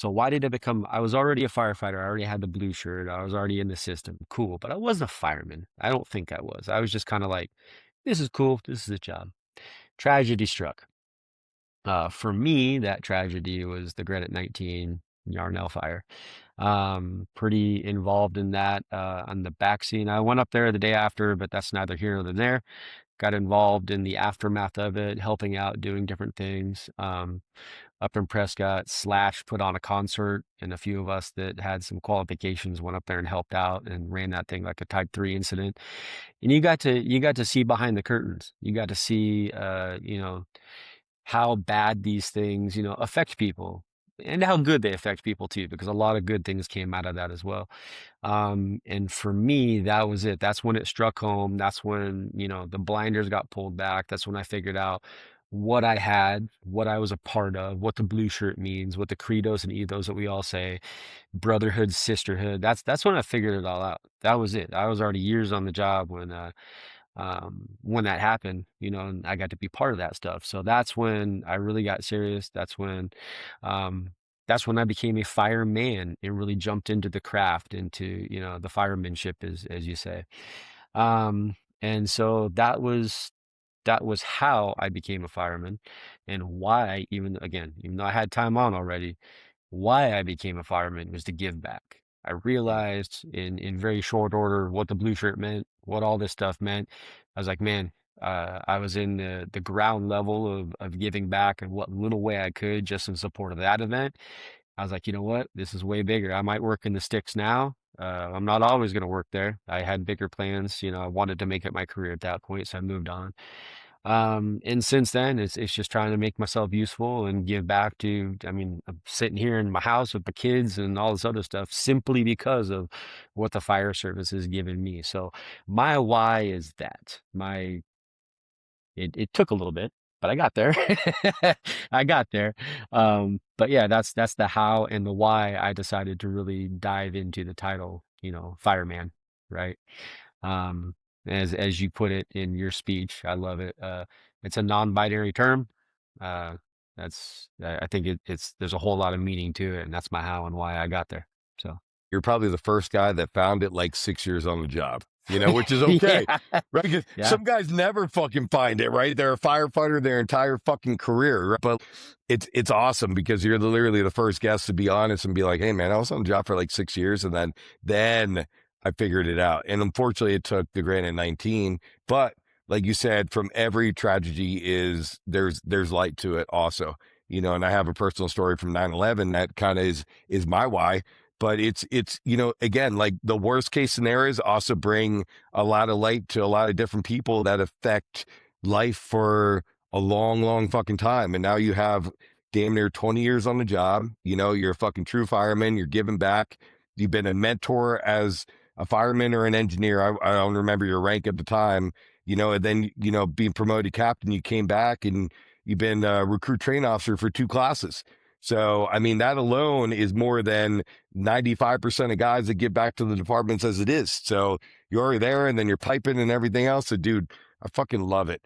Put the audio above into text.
So why did I was already a firefighter. I already had the blue shirt. I was already in the system. Cool. But I wasn't a fireman. I don't think I was. I was just kind of like, this is cool. This is a job. Tragedy struck. For me, that tragedy was the Garrett 19 Yarnell fire. Pretty involved in that on the back scene. I went up there the day after, but that's neither here nor there. Got involved in the aftermath of it, helping out, doing different things. Up in Prescott, Slash put on a concert, and a few of us that had some qualifications went up there and helped out and ran that thing like a Type 3 incident. And you got to see behind the curtains. You got to see, how bad these things, affect people and how good they affect people too, because a lot of good things came out of that as well. And for me, that was it. That's when it struck home. That's when, the blinders got pulled back. That's when I figured out what I had, what I was a part of, what the blue shirt means, what the credos and ethos that we all say, brotherhood, sisterhood. That's when I figured it all out. That was it. I was already years on the job when that happened, and I got to be part of that stuff. So that's when I really got serious. Um, that's when I became a fireman and really jumped into the craft, into, the firemanship, as you say. And so that was how I became a fireman, and why, even though I had time on already, why I became a fireman was to give back. I realized in very short order what the blue shirt meant, what all this stuff meant. I was like, man, I was in the ground level of giving back in what little way I could, just in support of that event. I was like, you know what? This is way bigger. I might work in the sticks now. I'm not always going to work there. I had bigger plans. I wanted to make it my career at that point, so I moved on. And since then, it's just trying to make myself useful and give back to. I mean, I'm sitting here in my house with the kids and all this other stuff simply because of what the fire service has given me. So my why is that. It took a little bit, but I got there. I got there. But yeah, that's the how and the why I decided to really dive into the title, fireman, right? Um, as you put it in your speech, I love it. It's a non-binary term. Uh, I think there's a whole lot of meaning to it, and that's my how and why I got there. So You're probably the first guy that found it like 6 years on the job, which is yeah, okay, right? Because yeah, some guys never fucking find it, right? They're a firefighter their entire fucking career, right? But it's awesome because you're literally the first guest to be honest and be like, hey man, I was on the job for like 6 years, and then I figured it out. And unfortunately, it took the Granite 19, but like you said, from every tragedy there's light to it also, and I have a personal story from 9/11 that kind of is my why. But it's again, like the worst case scenarios also bring a lot of light to a lot of different people that affect life for a long, long fucking time. And now you have damn near 20 years on the job. You're a fucking true fireman. You're giving back. You've been a mentor as a fireman or an engineer. I don't remember your rank at the time, and then, being promoted captain, you came back and you've been a recruit train officer for 2 classes. So, I mean, that alone is more than 95% of guys that get back to the departments as it is. So you're already there, and then you're piping and everything else. So dude, I fucking love it.